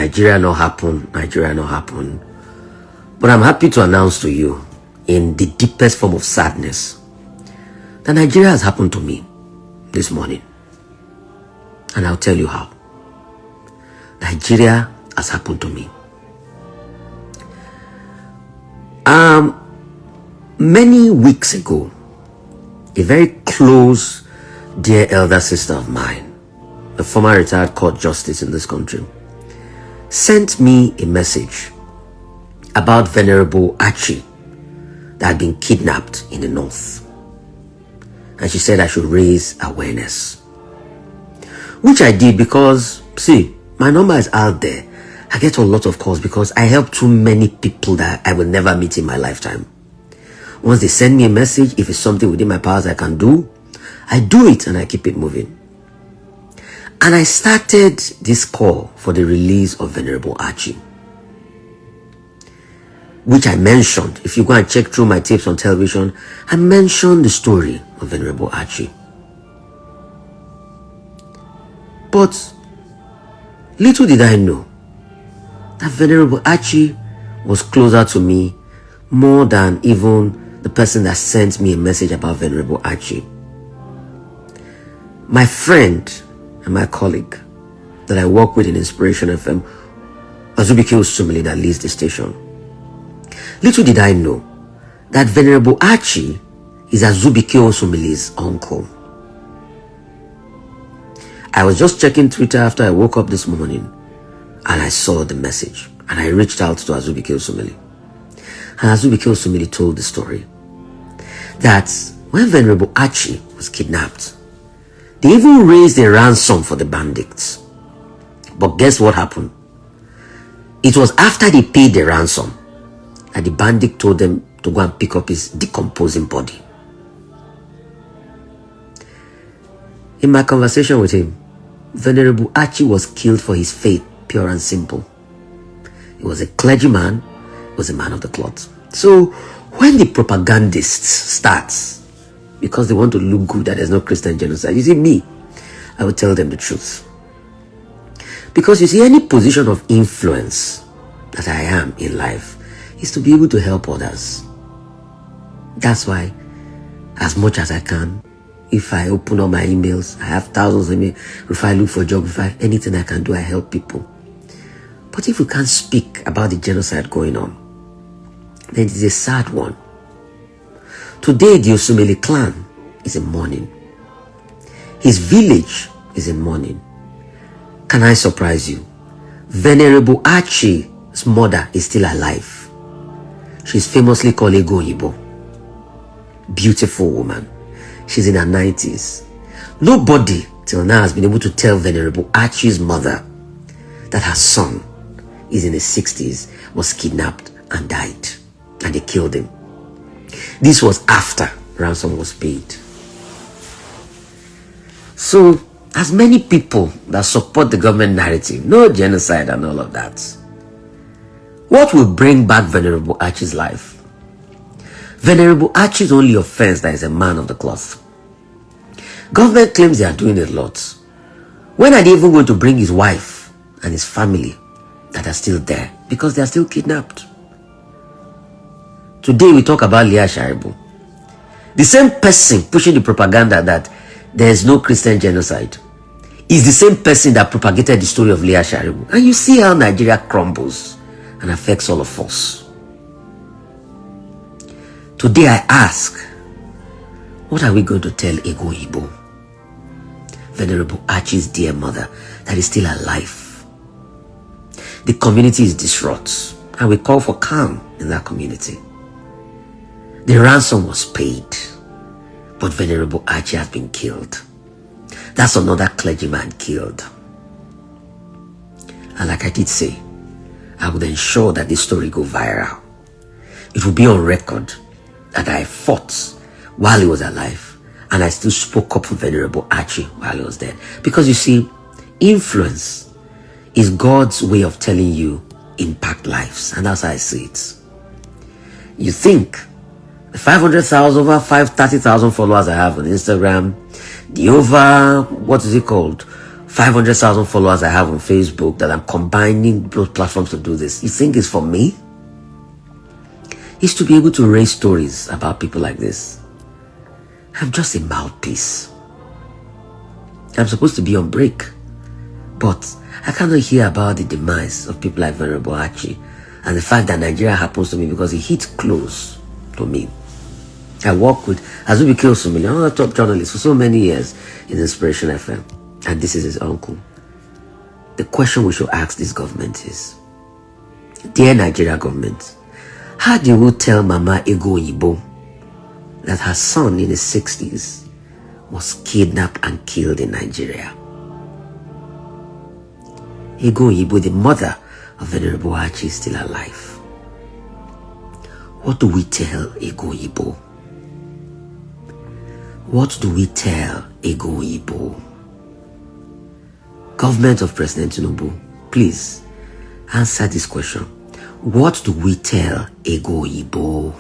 Nigeria not happen, Nigeria not happen. But I'm happy to announce to you, in the deepest form of sadness, that Nigeria has happened to me this morning. And I'll tell you how. Nigeria has happened to me. Many weeks ago, a very close, dear elder sister of mine, a former retired court justice in this country, sent me a message about Venerable Archie that had been kidnapped in the north. And she said I should raise awareness. Which I did because, see, my number is out there. I get a lot of calls because I help too many people that I will never meet in my lifetime. Once they send me a message, if it's something within my powers I can do, I do it and I keep it moving. And I started this call for the release of Venerable Archie, which I mentioned. If you go and check through my tapes on television, I mentioned the story of Venerable Archie. But little did I know that Venerable Archie was closer to me more than even the person that sent me a message about Venerable Archie. My friend and my colleague that I work with in Inspiration FM, Azubike Osumili, that leads the station. Little did I know that Venerable Archie is Azubike Osumili's uncle. I was just checking Twitter after I woke up this morning and I saw the message and I reached out to Azubike Osumili. And Azubike Osumili told the story that when Venerable Archie was kidnapped, they even raised a ransom for the bandits. But guess what happened? It was after they paid the ransom that the bandit told them to go and pick up his decomposing body. In my conversation with him, Venerable Archie was killed for his faith, pure and simple. He was a clergyman, he was a man of the cloth. So when the propagandists start, because they want to look good that there's no Christian genocide, you see me, I will tell them the truth. Because you see, any position of influence that I am in life is to be able to help others. That's why, as much as I can, if I open up my emails, I have thousands of emails. If I look for a job, if I anything I can do, I help people. But if we can't speak about the genocide going on, then it is a sad one. Today, the Osumili clan is in mourning. His village is in mourning. Can I surprise you? Venerable Archie's mother is still alive. She's famously called Ego Yibo. Beautiful woman. She's in her 90s. Nobody till now has been able to tell Venerable Archie's mother that her son is in his 60s, was kidnapped and died. And they killed him. This was after ransom was paid. So, as many people that support the government narrative, no genocide and all of that, what will bring back Venerable Archie's life? Venerable Archie's only offense that is a man of the cloth. Government claims they are doing a lot. When are they even going to bring his wife and his family that are still there? Because they are still kidnapped. Today we talk about Leah Sharibu. The same person pushing the propaganda that there is no Christian genocide is the same person that propagated the story of Leah Sharibu. And you see how Nigeria crumbles and affects all of us. Today I ask, what are we going to tell Ego Yibo, Venerable Archie's dear mother, that is still alive? The community is distraught and we call for calm in that community. The ransom was paid, but Venerable Archie has been killed. That's another clergyman killed. And like I did say, I would ensure that this story go viral. It will be on record that I fought while he was alive, and I still spoke up for Venerable Archie while he was dead. Because you see, influence is God's way of telling you impact lives, and that's how I see it. You think the 500,000 over 30,000 followers I have on Instagram, the over, what is it called, 500,000 followers I have on Facebook that I'm combining both platforms to do this. You think it's for me? It's to be able to raise stories about people like this. I'm just a mouthpiece. I'm supposed to be on break, but I cannot hear about the demise of people like Venerable Archie and the fact that Nigeria happens to me because it hits close to me. I work with Azubi Kilsumili, another top journalist for so many years in Inspiration FM, and this is his uncle. The question we should ask this government is, dear Nigeria government, how do you tell Mama Ego Yibo that her son in his 60s was kidnapped and killed in Nigeria? Ego Yibo, the mother of Venerable Archie, is still alive. What do we tell Ego Yibo? What do we tell Ego Yibo? Government of President Tinubu, please answer this question. What do we tell Ego Yibo?